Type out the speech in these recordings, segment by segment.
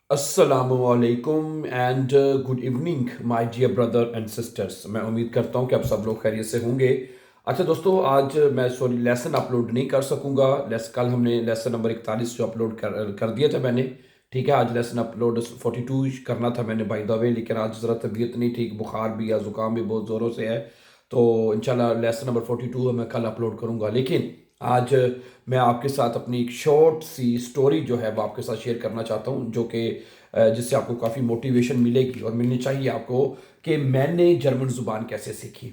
अस्सलामुअलैकुम and good evening my dear brother and sisters. मैं उम्मीद करता हूँ कि आप सब लोग खैरियत से होंगे। अच्छा दोस्तों, आज मैं लेसन अपलोड नहीं कर सकूँगा। कल हमने लेसन नंबर 41 जो अपलोड कर दिया था मैंने। ठीक है, आज लेसन अपलोड 42 करना था मैंने बाय द वे, लेकिन आज ज़रा तबीयत नहीं ठीक, बुखार भी या ज़ुकाम भी बहुत ज़ोरों से है। तो इंशाल्लाह लेसन नंबर 42 मैं कल अपलोड करूँगा। लेकिन आज मैं आपके साथ अपनी एक शॉर्ट सी स्टोरी जो है वो आपके साथ शेयर करना चाहता हूँ, जो कि जिससे आपको काफ़ी मोटिवेशन मिलेगी और मिलनी चाहिए आपको, कि मैंने जर्मन ज़ुबान कैसे सीखी।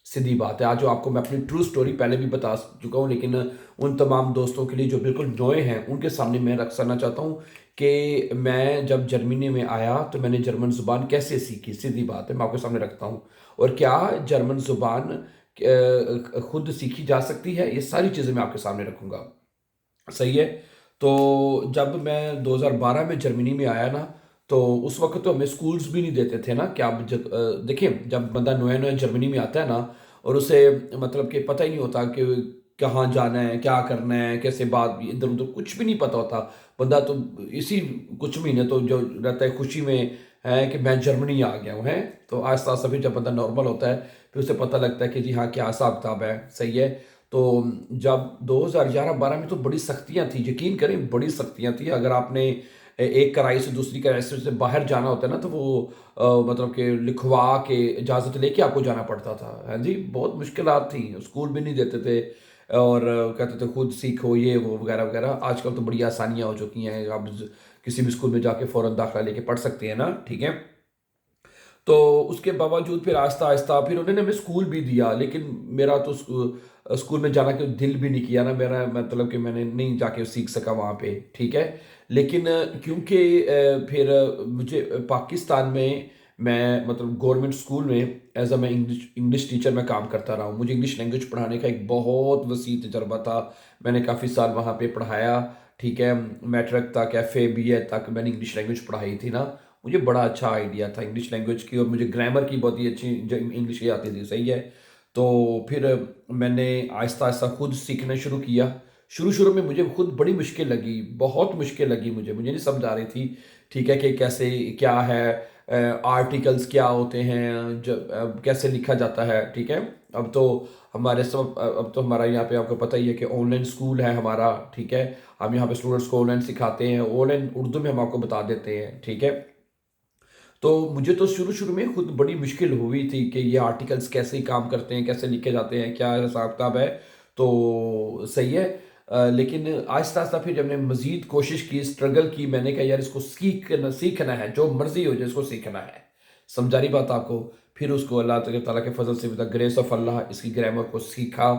सीधी बात है, आज जो आपको मैं अपनी ट्रू स्टोरी पहले भी बता चुका हूँ, लेकिन उन तमाम दोस्तों के लिए जो बिल्कुल नए हैं उनके सामने मैं रख करना चाहता हूँ कि मैं जब जर्मनी में आया तो मैंने जर्मन ज़ुबान कैसे सीखी। सीधी बात है, मैं आपके सामने रखता हूँ। और क्या जर्मन ज़ुबान खुद सीखी जा सकती है, ये सारी चीज़ें मैं आपके सामने रखूँगा। सही है। तो जब मैं 2012 में जर्मनी में आया ना, तो उस वक़्त तो हमें स्कूल्स भी नहीं देते थे ना, कि आप देखिए, जब बंदा नया-नया जर्मनी में आता है ना, और उसे मतलब कि पता ही नहीं होता कि कहाँ जाना है, क्या करना है, कैसे बात इधर-उधर कुछ भी नहीं पता होता। बंदा तो इसी कुछ महीने तो जो रहता है खुशी में है कि मैं जर्मनी आ गया हूँ, हैं? तो आहिस्ता-आहिस्ता फिर जब बंदा नॉर्मल होता है, फिर उसे पता लगता है कि जी हाँ, क्या हिसाब-किताब है, सही है। तो जब 2011-12 में तो बड़ी सख्तियाँ थी, यकीन करें बड़ी सख्तियाँ थी। अगर आपने एक कड़ाई से दूसरी कड़ाई से बाहर जाना होता है ना, तो वो मतलब कि लिखवा के इजाज़त लेके आपको जाना पड़ता था। हाँ जी, बहुत मुश्किलात थी, स्कूल भी नहीं देते थे और कहते थे खुद सीखो ये वो वगैरह-वगैरह। आजकल तो बड़ी आसानियाँ हो चुकी हैं, आप किसी भी स्कूल में जाके फ़ौरन दाखिला लेके पढ़ सकते हैं ना, ठीक है? तो उसके बावजूद फिर आहिस्ता-आहिस्ता फिर उन्होंने हमें स्कूल भी दिया, लेकिन मेरा तो स्कूल में जाना के दिल भी नहीं किया ना मेरा, मतलब कि मैंने नहीं जाके सीख सका वहाँ पे, ठीक है। लेकिन क्योंकि फिर मुझे पाकिस्तान में मैं मतलब गवर्नमेंट स्कूल में एज़ मैं इंग्लिश इंग्लिश टीचर मैं काम करता रहा हूँ। मुझे इंग्लिश लैंग्वेज पढ़ाने का एक बहुत वसी तजुर्बा था। मैंने काफ़ी साल वहाँ पे पढ़ाया, ठीक है। मैट्रिक तक, एफ़ए, बीए तक मैंने इंग्लिश लैंग्वेज पढ़ाई थी ना। मुझे बड़ा अच्छा आइडिया था इंग्लिश लैंग्वेज की, और मुझे ग्रामर की बहुत ही अच्छी इंग्लिश की आती थी, सही है। तो फिर मैंने आहिस्ता-आहिस्ता खुद सीखना शुरू किया। शुरू-शुरू में मुझे खुद बड़ी मुश्किल लगी, बहुत मुश्किल लगी मुझे नहीं समझ आ रही थी, ठीक है, कि कैसे क्या है, आर्टिकल्स क्या होते हैं, कैसे लिखा जाता है, ठीक है। अब तो हमारा यहाँ पे आपको पता ही है कि ऑनलाइन स्कूल है हमारा, ठीक है। हम यहाँ पे स्टूडेंट्स को ऑनलाइन सिखाते हैं, ऑनलाइन उर्दू में हम आपको बता देते हैं, ठीक है। तो मुझे तो शुरू-शुरू में खुद बड़ी मुश्किल हुई थी कि ये आर्टिकल्स कैसे काम करते हैं, कैसे लिखे जाते हैं, क्या हिसाब-किताब है, तो सही है। लेकिन आहिस्ता-आहिस्ता फिर जब मैंने मज़ीद कोशिश की, स्ट्रगल की, मैंने कहा यार इसको सीखना है, जो मर्ज़ी हो जाए इसको सीखना है। समझा रही बात आपको? फिर उसको अल्लाह ताला के फ़ज़ल से, विद द ग्रेस ऑफ अल्लाह, इसकी ग्रामर को सीखा,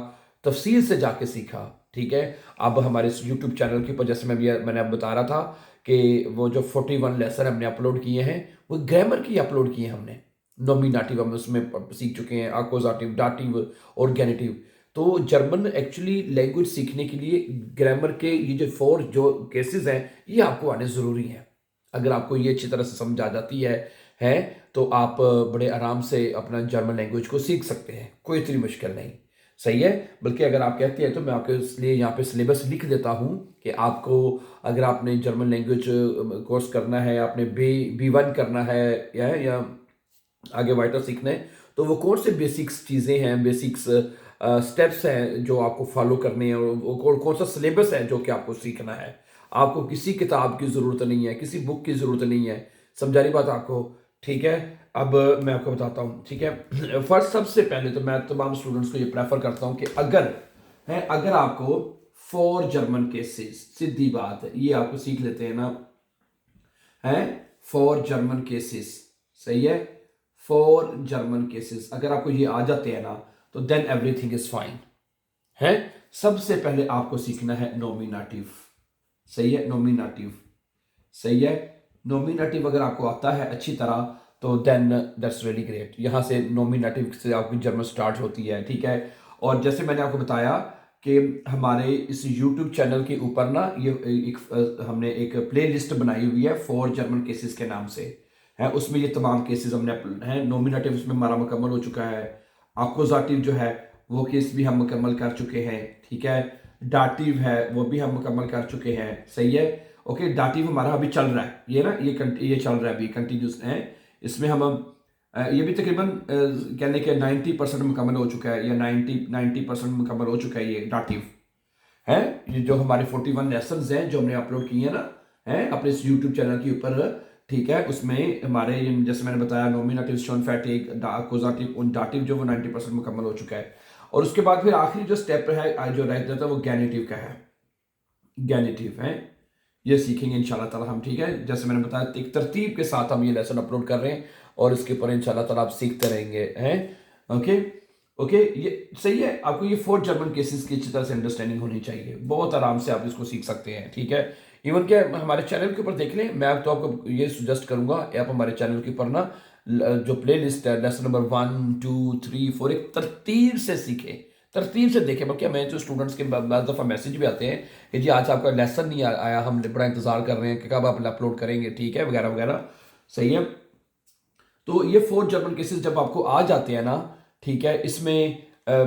तफ़सील से जाके सीखा, ठीक है। अब हमारे इस यूट्यूब चैनल के ऊपर, जैसे मैंने अब बता रहा था कि वो जो 41 लेसन हमने अपलोड किए हैं, वो ग्रामर की अपलोड किए हमने। नॉमिनेटिव हम उसमें सीख चुके हैं, आकुज़ाटिव, दाटिव और गेनिटिव। तो जर्मन एक्चुअली लैंग्वेज सीखने के लिए ग्रामर के ये जो 4 जो केसेज़ हैं, ये आपको आने ज़रूरी हैं। अगर आपको ये अच्छी तरह से समझ आ जाती है तो आप बड़े आराम से अपना जर्मन लैंग्वेज को सीख सकते हैं, कोई इतनी मुश्किल नहीं। सही है? बल्कि अगर आप कहते हैं तो मैं आपके लिए यहाँ पे सिलेबस लिख देता हूँ कि आपको, अगर आपने जर्मन लैंग्वेज कोर्स करना है, आपने बी1 करना है या आगे वाइटर सीखना है, तो वो कौन से बेसिक्स चीज़ें हैं, बेसिक्स स्टेप्स हैं जो आपको फॉलो करने हैं, और वो कौन सा सिलेबस है जो कि आपको सीखना है। आपको किसी किताब की ज़रूरत नहीं है, किसी बुक की ज़रूरत नहीं है। समझा रही बात आपको? ठीक है? अब मैं आपको बताता हूँ, ठीक है? फर्स्ट, सबसे पहले तो मैं तमाम स्टूडेंट्स को ये प्रेफ़र करता हूँ कि अगर आपको 4 जर्मन केसेस, सीधी बात है, ये आपको सीख लेते हैं ना, हैं? 4 जर्मन केसेस, सही है? 4 जर्मन केसेस अगर आपको ये आ जाते हैं ना, तो देन एवरीथिंग इज फाइन, है। सबसे पहले आपको सीखना है नॉमिनेटिव, सही है। नॉमिनेटिव, सही है। नॉमिनेटिव अगर आपको आता है अच्छी तरह, तो देन दैट्स रियली ग्रेट। यहाँ से नॉमिनेटिव से आपकी जर्मन स्टार्ट होती है, ठीक है। और जैसे मैंने आपको बताया कि हमारे इस यूट्यूब चैनल के ऊपर ना, ये हमने एक प्ले लिस्ट बनाई हुई है 4 जर्मन केसेस के नाम से, है। उसमें ये तमाम केसेस हमने हैं। नॉमिनेटिव उसमें हमारा मुकम्मल हो चुका है। अकुजाटिव जो है वो केस भी हम मुकम्मल कर चुके हैं, ठीक है। डाटिव है वो भी हम मुकम्मल कर चुके हैं, सही है। ओके, डाटिव हमारा अभी चल रहा है, ये ना ये चल रहा है अभी कंटिन्यूस है। इसमें हम ये भी तकरीबन कहने के 90% मुकम्मल हो चुका है, या 90% मुकम्मल हो चुका है ये डाटिव है। ये जो हमारे 41 लेसन हैं जो हमने अपलोड किए हैं ना, है अपने इस यूट्यूब चैनल के ऊपर, ठीक है, उसमें हमारे जैसे मैंने बताया नॉमिनेटिव, शॉनफैटिक, कोजाटिव, उन डाटिव जो वो 90% मुकम्मल हो चुका है। और उसके बाद फिर आखिरी जो स्टेप है जो रह जाता है वो गैनिटिव का है। गैनिटिव है, ये सीखेंगे इंशाल्लाह ताला हम, ठीक है। जैसे मैंने बताया एक तरतीब के साथ हम ये लेसन अपलोड कर रहे हैं और इसके ऊपर इंशाल्लाह ताला आप सीखते रहेंगे, हैं। ओके ओके, ये सही है। आपको ये 4 जर्मन केसेस की अच्छी तरह से अंडरस्टैंडिंग होनी चाहिए, बहुत आराम से आप इसको सीख सकते हैं, ठीक है। इवन क्या हमारे चैनल के ऊपर देख लें, मैं तो आपको ये सजेस्ट करूंगा आप हमारे चैनल के ऊपर ना जो प्ले लिस्ट है लेसन नंबर 1 2 3 4 एक तरतीब से सीखें, तरतीब से देखें। बल्कि मैं जो स्टूडेंट्स के बाद दफ़ा मैसेज भी आते हैं कि जी आज आपका लेसन नहीं आया, हम बड़ा इंतज़ार कर रहे हैं कि कब आप अपलोड करेंगे, ठीक है, वगैरह वगैरह, सही है। तो ये 4 जर्मन केसेस जब आपको आ जाते हैं ना, ठीक है, इसमें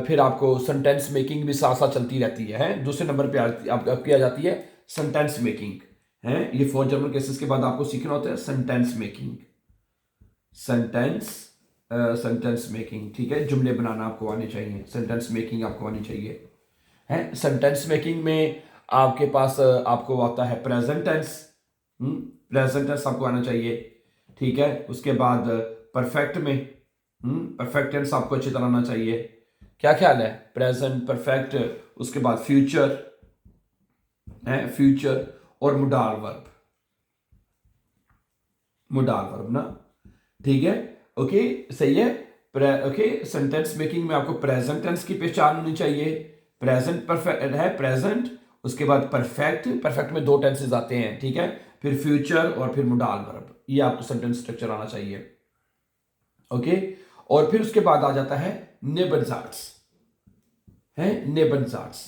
फिर आपको सेंटेंस मेकिंग भी साथ साथ चलती रहती है। दूसरे नंबर पे आपकी आ जाती है सेंटेंस मेकिंग, है। ये 4 जर्मन केसेस के बाद आपको सीखना होता है sentence making, sentence sentence making, ठीक है। जुमले बनाना आपको आने चाहिए, सेंटेंस मेकिंग आपको आनी चाहिए, है। सेंटेंस मेकिंग में आपके पास आपको आता है प्रेजेंट टेंस, प्रेजेंट टेंस आपको आना चाहिए, ठीक है। उसके बाद परफेक्ट में परफेक्ट टेंस आपको अच्छी तरह आना चाहिए। क्या ख्याल है, प्रेजेंट, परफेक्ट, उसके बाद फ्यूचर है, फ्यूचर और मुडाल वर्ब, मुडाल वर्ब ना, ठीक है। ओके, सही है। ओके, सेंटेंस मेकिंग में आपको प्रेजेंट टेंस की पहचान होनी चाहिए, प्रेजेंट परफेक्ट है, प्रेजेंट, उसके बाद परफेक्ट, परफेक्ट में 2 टेंसेस आते हैं, ठीक है, फिर फ्यूचर और फिर मुडाल वर्ब, ये आपको सेंटेंस स्ट्रक्चर आना चाहिए। ओके, और फिर उसके बाद आ जाता है नेबनजार्ट्स, है, नेबनजार्ट्स।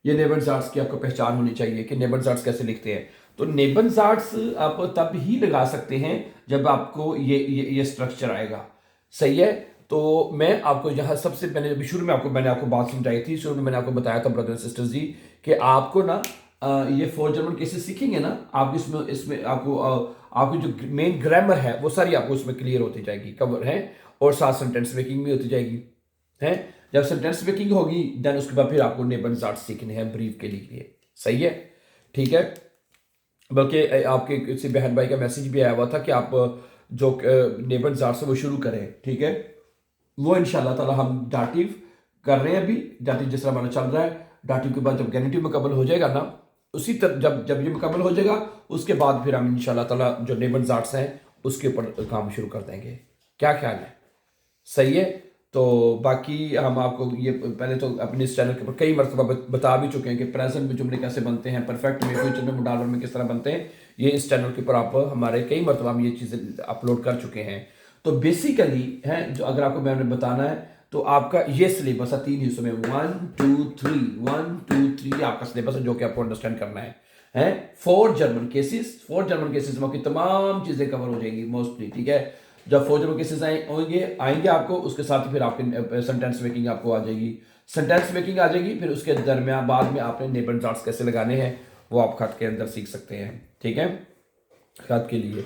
ये नेबनजार्ट्स की आपको पहचान होनी चाहिए कि नेबनजार्ट्स कैसे लिखते हैं। तो नेबनजार्ट्स आप तब ही लगा सकते हैं जब आपको ये स्ट्रक्चर आएगा, सही है। तो मैं आपको यहाँ सबसे मैंने अभी शुरू में मैंने आपको बात समझाई थी, शुरू में मैंने आपको बताया था ब्रदर एंड सिस्टर्स जी कि आपको ना ये 4 जर्मन केसेस सीखेंगे ना, आप इसमें इसमें आपको आपकी जो मेन ग्रामर है वो सारी आपको उसमें क्लियर होती जाएगी, कवर है, और साथ सेंटेंस मेकिंग भी होती जाएगी, है। जब सेंटेंस मेकिंग होगी देन उसके बाद फिर आपको नेबनजार्ट्स सीखने हैं ब्रीफ के लिए, सही है, ठीक है। बल्कि आपके किसी बहन भाई का मैसेज भी आया हुआ था कि आप जो नेबनजार्ट्स है वो शुरू करें, ठीक है। वो इंशाल्लाह ताला हम डाटिव कर रहे हैं अभी, डाटिव जिस तरह हमारा चल रहा है, डाटिव के बाद जब गैनिटिव मुकम्मल हो जाएगा ना, उसी तरह जब जब ये मुकम्मल हो जाएगा उसके बाद फिर हम इंशाल्लाह ताला जो नेबनजार्ट्स हैं उसके ऊपर काम शुरू कर देंगे। क्या ख्याल है, सही है। तो बाकी हम आपको ये पहले तो अपने इस चैनल के ऊपर कई मरतबा बता भी चुके हैं कि प्रेजेंट में जुमले कैसे बनते हैं, परफेक्ट में, फ्यूचर में, मुडाल में किस तरह बनते हैं। ये इस चैनल के ऊपर आप हमारे कई मरतबा हम ये चीज़ें अपलोड कर चुके हैं। तो बेसिकली है जो अगर आपको मैंने बताना है तो आपका ये सिलेबस है 3 हिस्सों में, 1 2 3 1 2 3 आपका सिलेबस है जो कि आपको अंडरस्टैंड करना है। 4 जर्मन केसेस, 4 जर्मन केसेस में आपकी तमाम चीज़ें कवर हो जाएंगी मोस्टली, ठीक है। जब 4 जर्मन केसेस आएंगे आपको, उसके साथ फिर आपकी सेंटेंस मेकिंग आपको आ जाएगी, सेंटेंस मेकिंग आ जाएगी, फिर उसके दरमियान बाद में आपने नेबनजार्ट्स कैसे लगाने हैं वो आप खत के अंदर सीख सकते हैं, ठीक है, खत के लिए,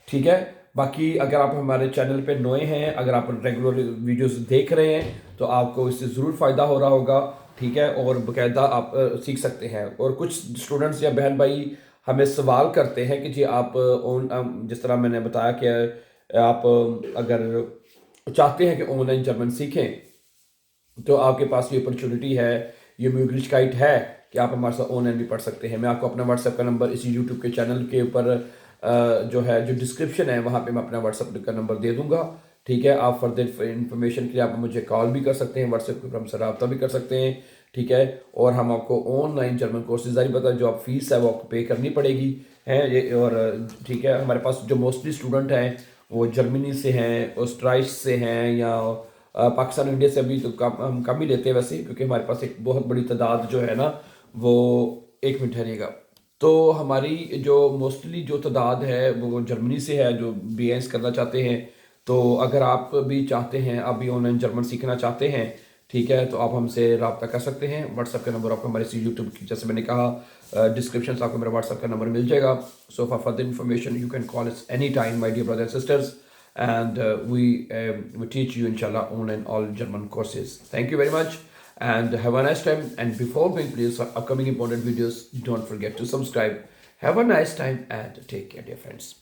ठीक है। बाकी अगर आप हमारे चैनल पे नए हैं, अगर आप रेगुलर वीडियोस देख रहे हैं तो आपको इससे ज़रूर फ़ायदा हो रहा होगा, ठीक है, और बाकायदा आप सीख सकते हैं। और कुछ स्टूडेंट्स या बहन भाई हमें सवाल करते हैं कि जी आप जिस तरह मैंने बताया कि आप अगर चाहते हैं कि ऑनलाइन जर्मन सीखें तो आपके पास ये अपॉर्चुनिटी है, ये म्यूगलिशकाइट है कि आप हमारे साथ ऑनलाइन भी पढ़ सकते हैं। मैं आपको अपना व्हाट्सएप का नंबर इसी यूट्यूब के चैनल के ऊपर जो है जो डिस्क्रिप्शन है वहाँ पे मैं अपना व्हाट्सएप का नंबर दे दूँगा, ठीक है। आप फर्दर इन्फॉर्मेशन के लिए आप मुझे कॉल भी कर सकते हैं, व्हाट्सएप के ऊपर हमसे रब्ता भी कर सकते हैं, ठीक है। और हम आपको ऑनलाइन जर्मन कोर्सेज जारी पता जो आप फीस है वो आपको पे करनी पड़ेगी, है ये, और ठीक है। हमारे पास जो मोस्टली स्टूडेंट हैं वो जर्मनी से हैं, ऑस्ट्राइच से हैं, या पाकिस्तान इंडिया से अभी तो हम कम ही लेते हैं वैसे, क्योंकि हमारे पास एक बहुत बड़ी तादाद जो है ना वो, 1 मिनट ठहरिएगा, तो हमारी जो मोस्टली जो तादाद है वो जर्मनी से है जो BS करना चाहते हैं। तो अगर आप भी चाहते हैं, आप भी ऑनलाइन जर्मन सीखना चाहते हैं, ठीक है, तो आप हमसे रब्ता कर सकते हैं। व्हाट्सएप का नंबर आपको हमारे यूट्यूब की जैसे मैंने कहा डिस्क्रिप्शन आपको मेरा व्हाट्सएप का नंबर मिल जाएगा. So for further information you can call us any time my dear brother and sisters. And we teach you inshallah online all German courses. Thank you very much and have a nice time. And before going please for upcoming important videos, don't forget to subscribe. Have a nice time and take care, dear friends.